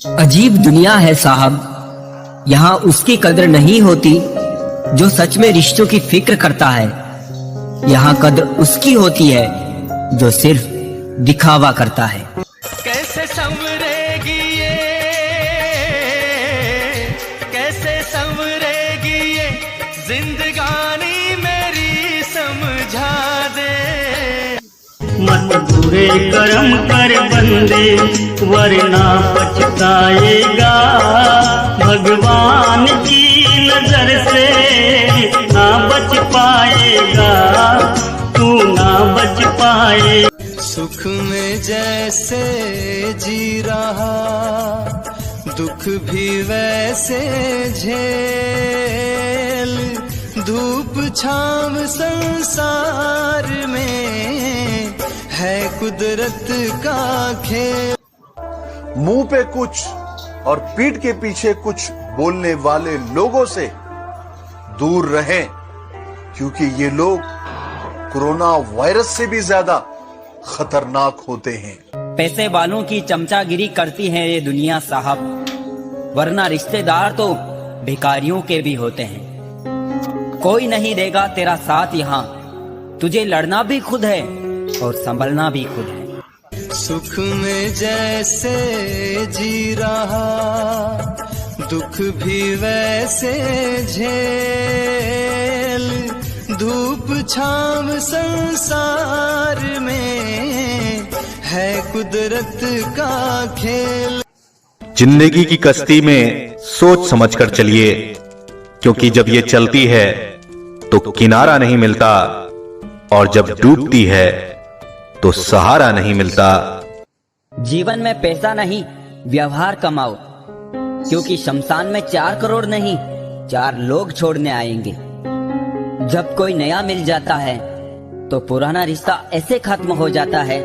अजीब दुनिया है साहब, यहाँ उसकी कदर नहीं होती जो सच में रिश्तों की फिक्र करता है। यहाँ कदर उसकी होती है जो सिर्फ दिखावा करता है। कैसे संवरेगी ये, कैसे संवरेगी ये जिंदगानी मेरी, समझा दे। मत बुरे कर्म कर बंदे वरना पछताएगा, भगवान की नजर से ना बच पाएगा, तू ना बच पाएगा। सुख में जैसे जी रहा, दुख भी वैसे झेल, धूप छाँव संसार में है कुदरत का खेल। मुंह पे कुछ और पीठ के पीछे कुछ बोलने वाले लोगों से दूर रहें, क्योंकि ये लोग कोरोना वायरस से भी ज्यादा खतरनाक होते हैं। पैसे वालों की चमचागिरी करती है ये दुनिया साहब, वरना रिश्तेदार तो भिखारियों के भी होते हैं। कोई नहीं देगा तेरा साथ यहाँ, तुझे लड़ना भी खुद है और संभलना भी खुद है। सुख में जैसे जी रहा, दुख भी वैसे झेल, धूप छाँव संसार में है कुदरत का खेल। जिंदगी की कश्ती में सोच समझ कर चलिए, क्योंकि जब ये चलती है तो किनारा नहीं मिलता, और जब डूबती है तो सहारा नहीं मिलता। जीवन में पैसा नहीं व्यवहार कमाओ, क्योंकि शमशान में 4 करोड़ नहीं 4 लोग छोड़ने आएंगे। जब कोई नया मिल जाता है तो पुराना रिश्ता ऐसे खत्म हो जाता है।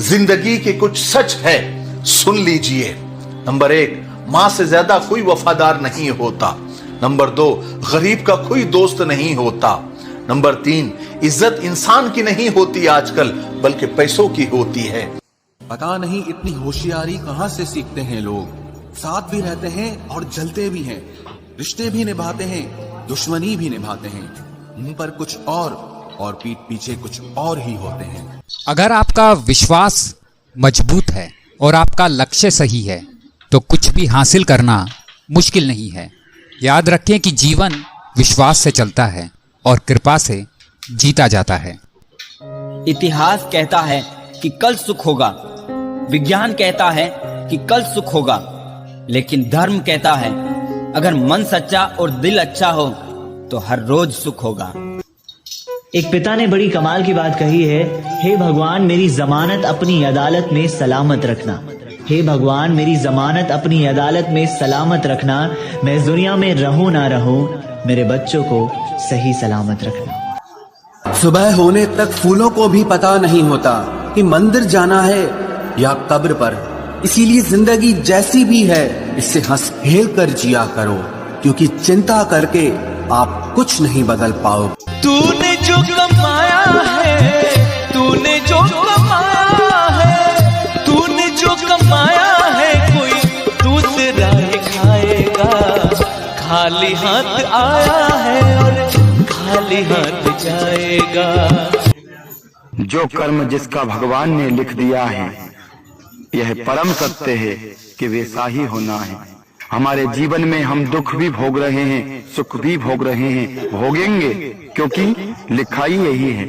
जिंदगी के कुछ सच है, सुन लीजिए। नंबर 1, मां से ज्यादा कोई वफादार नहीं होता। नंबर 2, गरीब का कोई दोस्त नहीं होता। नंबर 3, इज्जत इंसान की नहीं होती आजकल, बल्कि पैसों की होती है। पता नहीं इतनी होशियारी कहां से सीखते हैं लोग। साथ भी रहते हैं और जलते भी हैं, रिश्ते भी निभाते हैं, दुश्मनी भी निभाते हैं। मुंह पर कुछ और पीठ पीछे कुछ और ही होते हैं। अगर आपका विश्वास मजबूत है और आपका लक्ष्य सही है तो कुछ भी हासिल करना मुश्किल नहीं है। याद रखें कि जीवन विश्वास से चलता है और कृपा से जीता जाता है। इतिहास कहता है कि कल सुख होगा, विज्ञान कहता है कि कल सुख होगा, लेकिन धर्म कहता है अगर मन सच्चा और दिल अच्छा हो तो हर रोज सुख होगा। एक पिता ने बड़ी कमाल की बात कही है, हे भगवान मेरी जमानत अपनी अदालत में सलामत रखना। हे भगवान मेरी जमानत अपनी अदालत में सलामत रखना। मैं इस दुनिया में रहूं ना रहूं, मेरे बच्चों को सही सलामत रखना। सुबह होने तक फूलों को भी पता नहीं होता कि मंदिर जाना है या कब्र पर। इसीलिए जिंदगी जैसी भी है इससे हंस खेल कर जिया करो, क्योंकि चिंता करके आप कुछ नहीं बदल पाओगे। तूने जो कमाया है, तूने जो कमाया है, तूने जो कमाया है, कोई दूसरा ही खाएगा। खाली हाथ आया है और खाली हाथ जाएगा। जो कर्म जिसका भगवान ने लिख दिया है, यह परम सत्य है कि वैसा ही होना है। हमारे जीवन में हम दुख भी भोग रहे हैं, सुख भी भोग रहे हैं, भोगेंगे, क्योंकि लिखाई यही है।